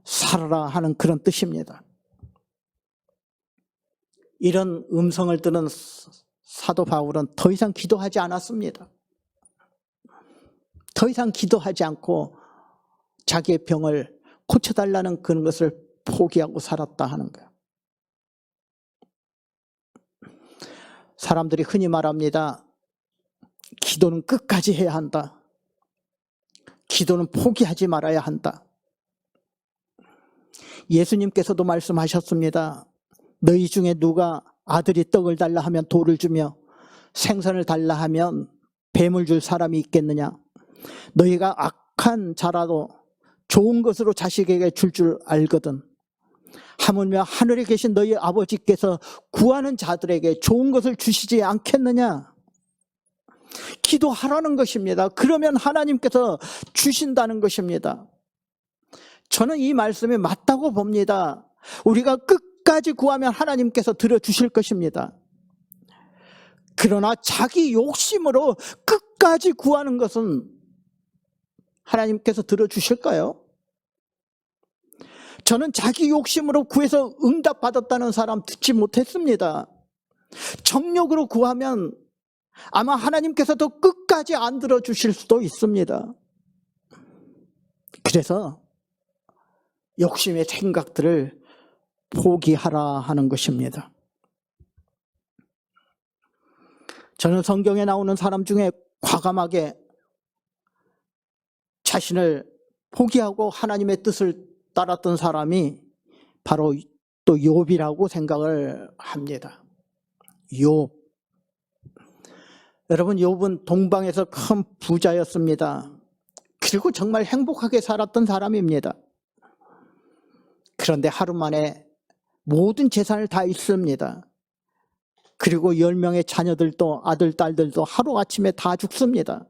살아라 하는 그런 뜻입니다. 이런 음성을 들은 사도 바울은 더 이상 기도하지 않았습니다. 더 이상 기도하지 않고 자기의 병을 고쳐달라는 그런 것을 포기하고 살았다 하는 거예요. 사람들이 흔히 말합니다. 기도는 끝까지 해야 한다. 기도는 포기하지 말아야 한다. 예수님께서도 말씀하셨습니다. 너희 중에 누가 아들이 떡을 달라 하면 돌을 주며 생선을 달라 하면 뱀을 줄 사람이 있겠느냐? 너희가 악한 자라도 좋은 것으로 자식에게 줄 알거든. 하물며 하늘에 계신 너희 아버지께서 구하는 자들에게 좋은 것을 주시지 않겠느냐? 기도하라는 것입니다. 그러면 하나님께서 주신다는 것입니다. 저는 이 말씀이 맞다고 봅니다. 우리가 끝까지 구하면 하나님께서 들어주실 것입니다. 그러나 자기 욕심으로 끝까지 구하는 것은 하나님께서 들어주실까요? 저는 자기 욕심으로 구해서 응답받았다는 사람 듣지 못했습니다. 정욕으로 구하면 아마 하나님께서도 끝까지 안 들어주실 수도 있습니다. 그래서 욕심의 생각들을 포기하라 하는 것입니다. 저는 성경에 나오는 사람 중에 과감하게 자신을 포기하고 하나님의 뜻을 따랐던 사람이 바로 또 욥이라고 생각을 합니다. 욥. 여러분, 욥은 동방에서 큰 부자였습니다. 그리고 정말 행복하게 살았던 사람입니다. 그런데 하루 만에 모든 재산을 다 잃습니다. 그리고 10명의 자녀들도, 아들, 딸들도 하루아침에 다 죽습니다.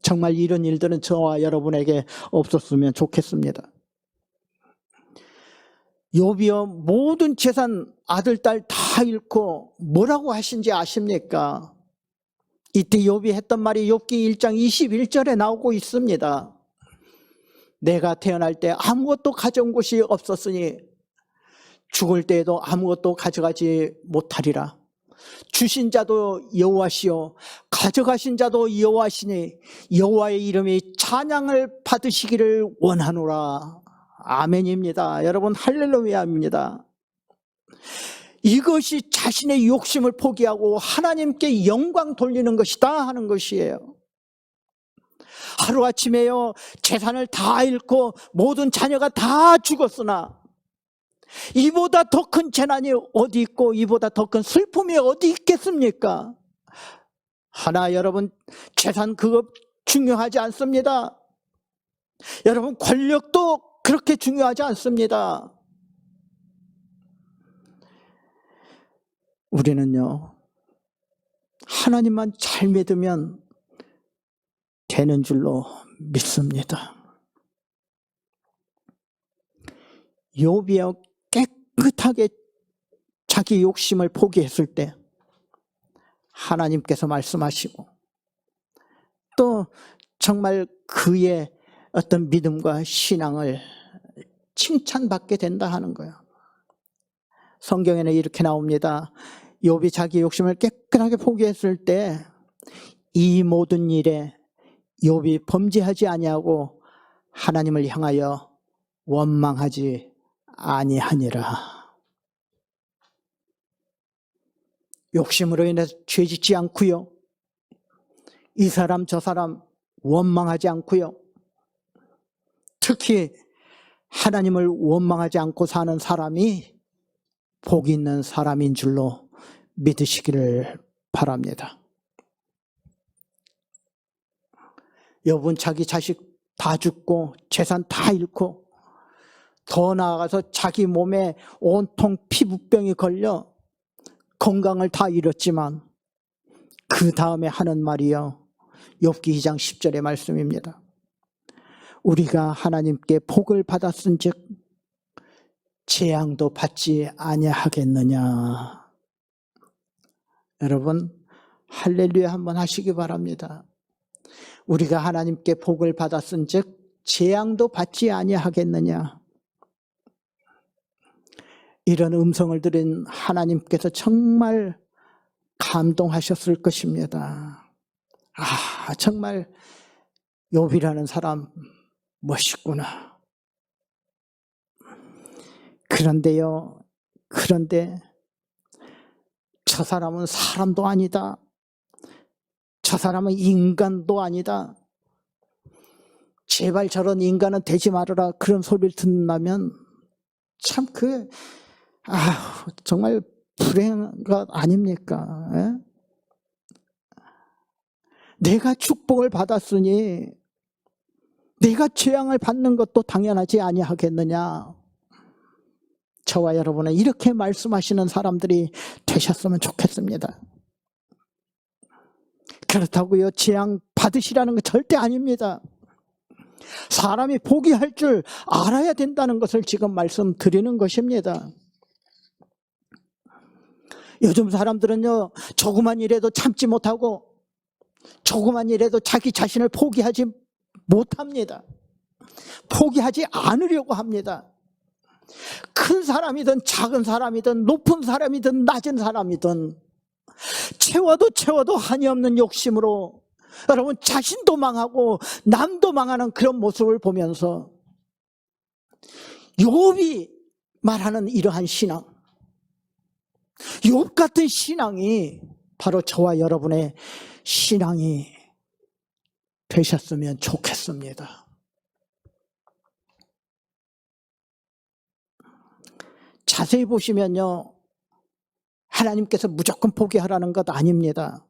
정말 이런 일들은 저와 여러분에게 없었으면 좋겠습니다. 욥이요, 모든 재산, 아들, 딸 다 잃고 뭐라고 하신지 아십니까? 이때 욥이 했던 말이 욥기 1장 21절에 나오고 있습니다. 내가 태어날 때 아무것도 가져온 것이 없었으니 죽을 때에도 아무것도 가져가지 못하리라. 주신 자도 여호와시요 가져가신 자도 여호와시니 여호와의 이름이 찬양을 받으시기를 원하노라. 아멘입니다. 여러분, 할렐루야입니다. 이것이 자신의 욕심을 포기하고 하나님께 영광 돌리는 것이다 하는 것이에요. 하루아침에요, 재산을 다 잃고 모든 자녀가 다 죽었으나 이보다 더 큰 재난이 어디 있고 이보다 더 큰 슬픔이 어디 있겠습니까? 하나, 여러분, 재산 그거 중요하지 않습니다. 여러분, 권력도 그렇게 중요하지 않습니다. 우리는요, 하나님만 잘 믿으면 되는 줄로 믿습니다. 욥이요, 깨끗하게 자기 욕심을 포기했을 때 하나님께서 말씀하시고 또 정말 그의 어떤 믿음과 신앙을 칭찬받게 된다 하는 거예요. 성경에는 이렇게 나옵니다. 욥이 자기 욕심을 깨끗하게 포기했을 때 이 모든 일에 욥이 범죄하지 아니하고 하나님을 향하여 원망하지 아니하니라. 욕심으로 인해서 죄짓지 않고요, 이 사람 저 사람 원망하지 않고요, 특히 하나님을 원망하지 않고 사는 사람이 복 있는 사람인 줄로 믿으시기를 바랍니다. 욥은 자기 자식 다 죽고 재산 다 잃고 더 나아가서 자기 몸에 온통 피부병이 걸려 건강을 다 잃었지만 그 다음에 하는 말이요, 욥기 2장 10절의 말씀입니다. 우리가 하나님께 복을 받았은즉 재앙도 받지 아니하겠느냐. 여러분, 할렐루야 한번 하시기 바랍니다. 우리가 하나님께 복을 받았은즉 재앙도 받지 아니하겠느냐. 이런 음성을 들은 하나님께서 정말 감동하셨을 것입니다. 아, 정말 욥이라는 사람 멋있구나. 그런데 저 사람은 사람도 아니다. 저 사람은 인간도 아니다. 제발 저런 인간은 되지 말아라. 그런 소리를 듣는다면 참 정말 불행한 것 아닙니까? 에? 내가 축복을 받았으니 내가 재앙을 받는 것도 당연하지 아니하겠느냐. 저와 여러분은 이렇게 말씀하시는 사람들이 되셨으면 좋겠습니다. 그렇다고요, 재앙 받으시라는 건 절대 아닙니다. 사람이 포기할 줄 알아야 된다는 것을 지금 말씀드리는 것입니다. 요즘 사람들은요, 조그만 일에도 참지 못하고 조그만 일에도 자기 자신을 포기하지 못합니다. 포기하지 않으려고 합니다. 큰 사람이든 작은 사람이든 높은 사람이든 낮은 사람이든 채워도 한이 없는 욕심으로 여러분 자신도 망하고 남도 망하는 그런 모습을 보면서 욥이 말하는 이러한 신앙, 욥 같은 신앙이 바로 저와 여러분의 신앙이 되셨으면 좋겠습니다. 자세히 보시면요, 하나님께서 무조건 포기하라는 것 아닙니다.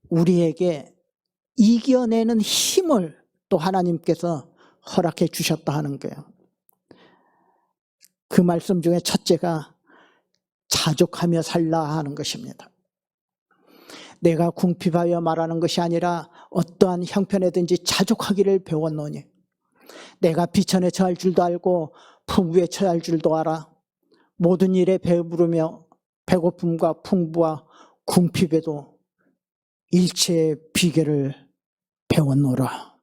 우리에게 이겨내는 힘을 또 하나님께서 허락해 주셨다 하는 거예요. 그 말씀 중에 첫째가 자족하며 살라 하는 것입니다. 내가 궁핍하여 말하는 것이 아니라 어떠한 형편에든지 자족하기를 배웠노니 내가 비천에 처할 줄도 알고 풍부에 처할 줄도 알아. 모든 일에 배부르며 배고픔과 풍부와 궁핍에도 일체의 비결을 배웠노라.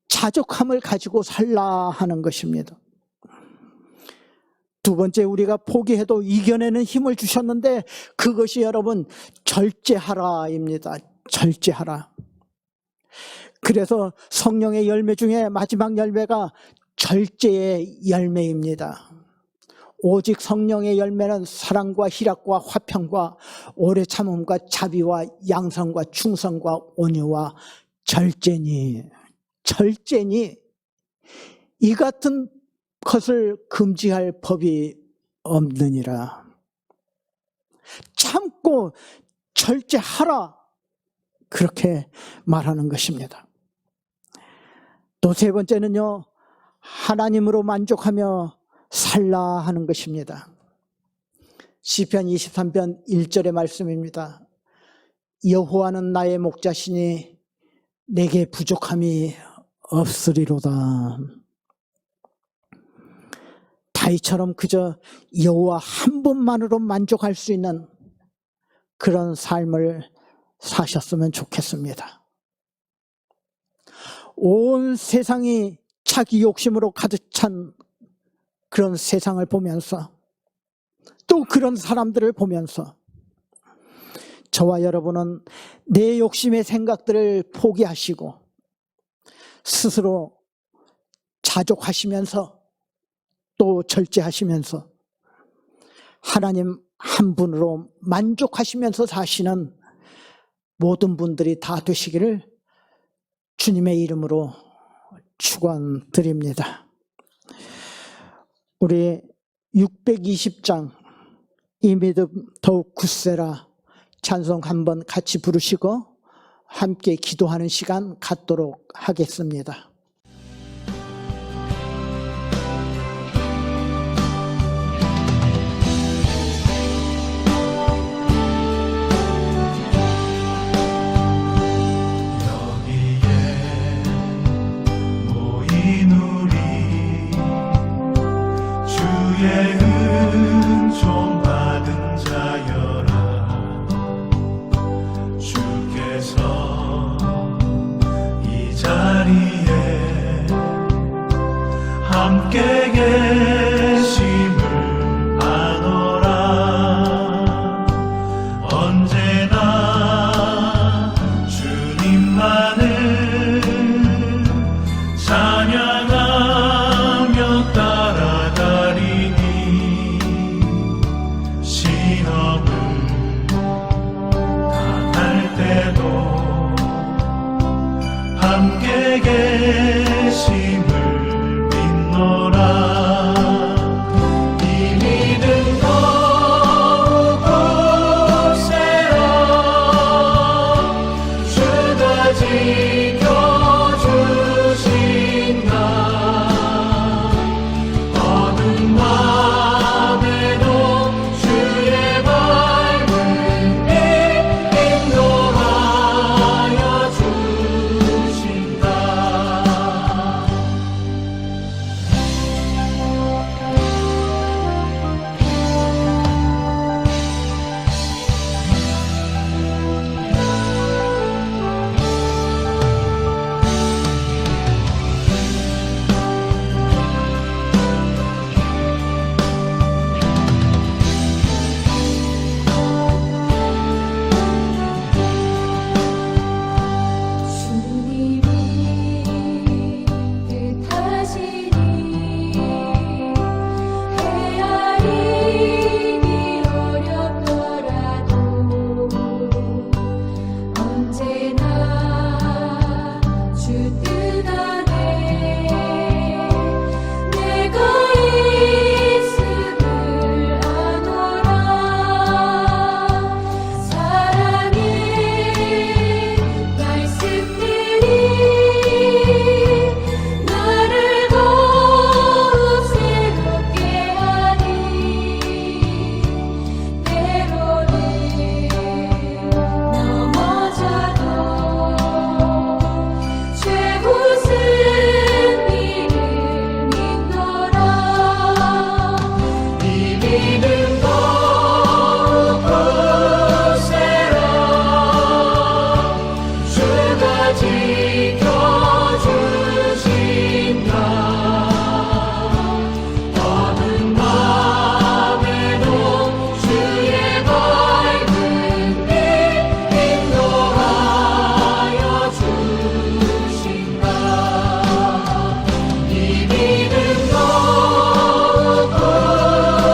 자족함을 가지고 살라 하는 것입니다. 두 번째, 우리가 포기해도 이겨내는 힘을 주셨는데 그것이 여러분 절제하라입니다. 절제하라. 그래서 성령의 열매 중에 마지막 열매가 절제의 열매입니다. 오직 성령의 열매는 사랑과 희락과 화평과 오래 참음과 자비와 양선과 충성과 온유와 절제니 이 같은 것을 금지할 법이 없느니라. 참고 절제하라, 그렇게 말하는 것입니다. 또 세 번째는요, 하나님으로 만족하며 살라 하는 것입니다. 시편 23편 1절의 말씀입니다. 여호와는 나의 목자시니 내게 부족함이 없으리로다. 다윗처럼 그저 여호와 한 분만으로 만족할 수 있는 그런 삶을 사셨으면 좋겠습니다. 온 세상이 자기 욕심으로 가득 찬 그런 세상을 보면서 또 그런 사람들을 보면서 저와 여러분은 내 욕심의 생각들을 포기하시고 스스로 자족하시면서 또 절제하시면서 하나님 한 분으로 만족하시면서 사시는 모든 분들이 다 되시기를 주님의 이름으로 축원드립니다. 우리 620장 이 믿음 더욱 굳세라 찬송 한번 같이 부르시고 함께 기도하는 시간 갖도록 하겠습니다. 은총 받은 자여라. 주께서 이 자리에 함께 계심을 아노라. 언제나 주님만을 찬양하며 따라가리니 시험을 당할 때도 함께 계심을 믿노라. 이 믿음 더욱 굳세어 주가 지켜주신다. 어둠 밤에도 주의 밝은 빛 인도하여 주신다. 주님이 뜻하시니 헤아리기 어렵더라도 언제나 주 뜻 안에 내가 있음을 아노라. 사랑의 말씀들이 나를 더욱 새롭게 하니 때로는 넘어져도 최후 승리를 믿노라. 이 믿음 더욱 굳세어 주가 지켜주신다. 어두운 밤에도 주의 밝은 빛 인도하여 주신다. 이 믿음 더욱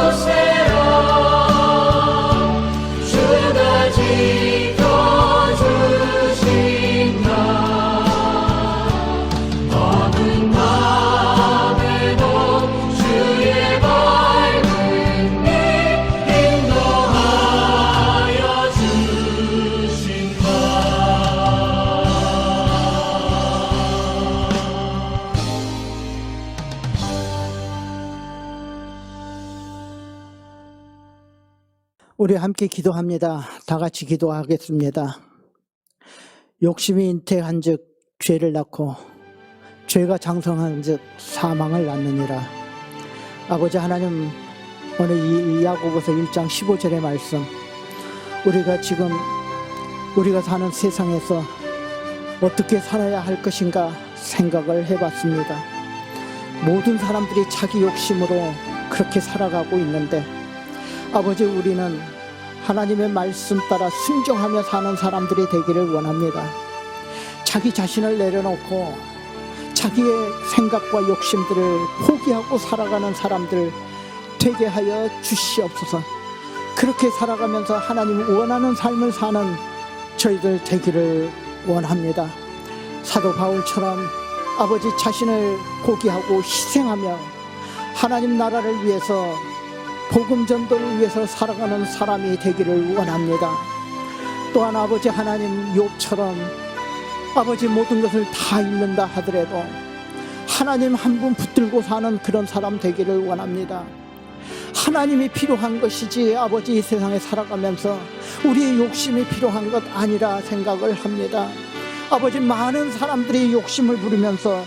굳세어 주가 지켜주신다. 어두운 밤에도 주의 밝은 빛 인도하여 주신다. 우리 함께 기도합니다. 다 같이 기도하겠습니다. 욕심이 잉태한 즉 죄를 낳고 죄가 장성한 즉 사망을 낳느니라. 아버지 하나님, 오늘 이 야고보서 1장 15절의 말씀, 우리가 지금 우리가 사는 세상에서 어떻게 살아야 할 것인가 생각을 해봤습니다. 모든 사람들이 자기 욕심으로 그렇게 살아가고 있는데, 아버지, 우리는 하나님의 말씀 따라 순종하며 사는 사람들이 되기를 원합니다. 자기 자신을 내려놓고 자기의 생각과 욕심들을 포기하고 살아가는 사람들 되게 하여 주시옵소서. 그렇게 살아가면서 하나님 원하는 삶을 사는 저희들 되기를 원합니다. 사도 바울처럼 아버지 자신을 포기하고 희생하며 하나님 나라를 위해서, 복음 전도를 위해서 살아가는 사람이 되기를 원합니다. 또한 아버지 하나님, 욥처럼 아버지 모든 것을 다 잃는다 하더라도 하나님 한 분 붙들고 사는 그런 사람 되기를 원합니다. 하나님이 필요한 것이지 아버지 이 세상에 살아가면서 우리의 욕심이 필요한 것 아니라 생각을 합니다. 아버지 많은 사람들이 욕심을 부리면서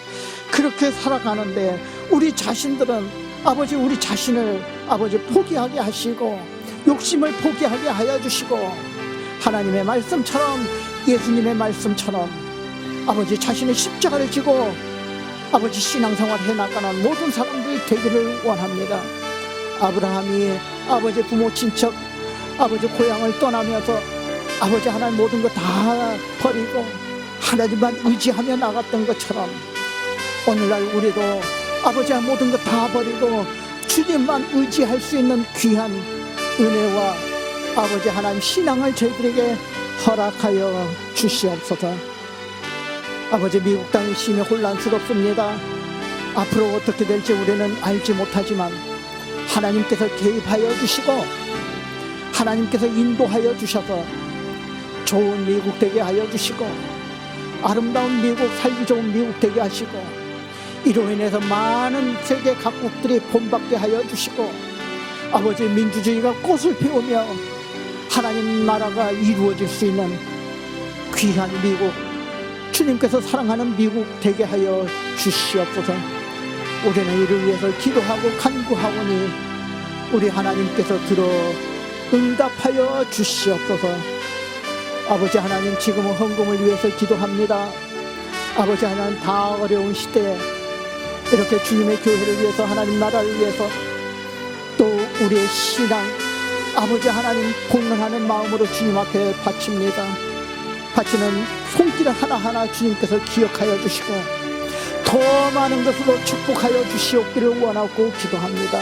그렇게 살아가는데 우리 자신들은 아버지 우리 자신을 아버지 포기하게 하시고 욕심을 포기하게 하여 주시고 하나님의 말씀처럼 예수님의 말씀처럼 아버지 자신의 십자가를 지고 아버지 신앙생활 해나가는 모든 사람들이 되기를 원합니다. 아브라함이 아버지 부모 친척 아버지 고향을 떠나면서 아버지 하나님 모든 거 다 버리고 하나님만 의지하며 나갔던 것처럼 오늘날 우리도 아버지의 모든 것 다 버리고 주님만 의지할 수 있는 귀한 은혜와 아버지 하나님 신앙을 저희들에게 허락하여 주시옵소서. 아버지 미국 땅이 심히 혼란스럽습니다. 앞으로 어떻게 될지 우리는 알지 못하지만 하나님께서 개입하여 주시고 하나님께서 인도하여 주셔서 좋은 미국 되게 하여 주시고 아름다운 미국, 살기 좋은 미국 되게 하시고 이로 인해서 많은 세계 각국들이 본받게 하여 주시고 아버지 민주주의가 꽃을 피우며 하나님 나라가 이루어질 수 있는 귀한 미국, 주님께서 사랑하는 미국 되게 하여 주시옵소서. 우리는 이를 위해서 기도하고 간구하오니 우리 하나님께서 들어 응답하여 주시옵소서. 아버지 하나님 지금은 헌금을 위해서 기도합니다. 아버지 하나님 다 어려운 시대에 이렇게 주님의 교회를 위해서 하나님 나라를 위해서 또 우리의 신앙 아버지 하나님 공헌하는 마음으로 주님 앞에 바칩니다. 바치는 손길 하나하나 주님께서 기억하여 주시고 더 많은 것으로 축복하여 주시옵기를 원하고 기도합니다.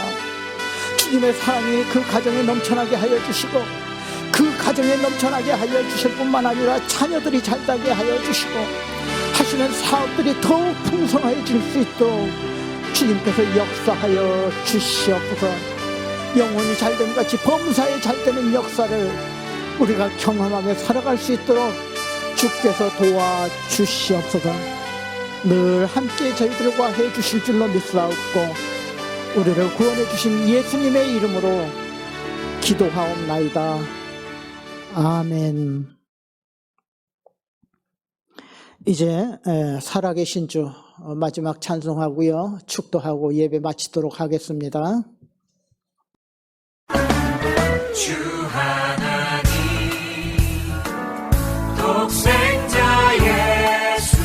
주님의 사랑이 그 가정에 넘쳐나게 하여 주시고 그 가정에 넘쳐나게 하여 주실 뿐만 아니라 자녀들이 잘되게 하여 주시고 하시는 사업들이 더욱 풍성해질 수 있도록 주님께서 역사하여 주시옵소서. 영혼이 잘됨 같이 범사에 잘되는 역사를 우리가 경험하며 살아갈 수 있도록 주께서 도와주시옵소서. 늘 함께 저희들과 해주실 줄로 믿사옵고 우리를 구원해 주신 예수님의 이름으로 기도하옵나이다. 아멘. 이제 살아계신 주 마지막 찬송하고요 축도하고 예배 마치도록 하겠습니다. 주 하나님 독생자 예수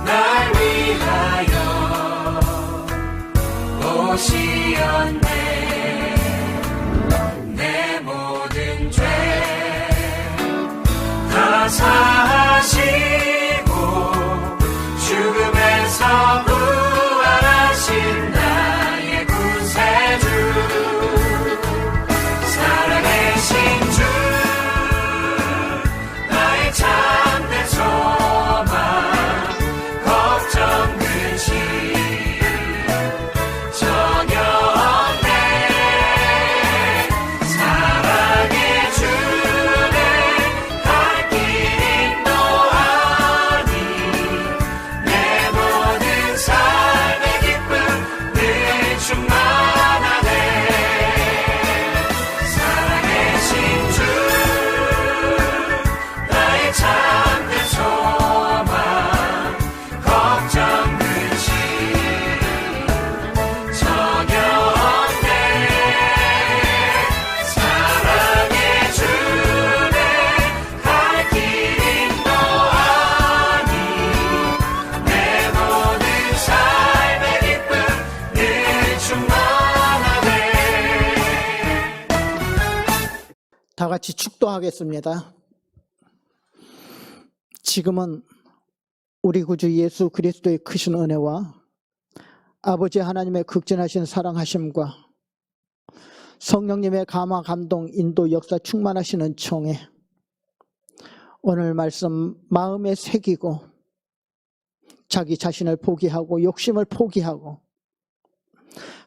날 위하여 오시었네. 내 모든 죄 다 사하시고 죽음에서 부활하신 나의 구세주 살아계신 주 나의 참된 소망 걱정 근심 전혀 없네. 사랑의 주네 갈 길 인도하니 내 모든 삶의 기쁨 늘 충만하네. 살아계신 주 나의 참된 소망 걱정 근심 전혀 없네. 사랑의 주네 갈 길 인도하니 내 모든 삶의 기쁨 늘 충만하네. 다 같이 축도하겠습니다. 지금은 우리 구주 예수 그리스도의 크신 은혜와 아버지 하나님의 극진하신 사랑하심과 성령님의 감화 감동 인도 역사 충만하시는 총에 오늘 말씀 마음에 새기고 자기 자신을 포기하고 욕심을 포기하고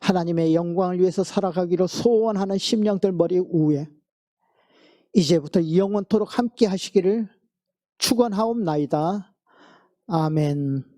하나님의 영광을 위해서 살아가기로 소원하는 심령들 머리 위에 이제부터 영원토록 함께 하시기를 축원하옵나이다. 아멘.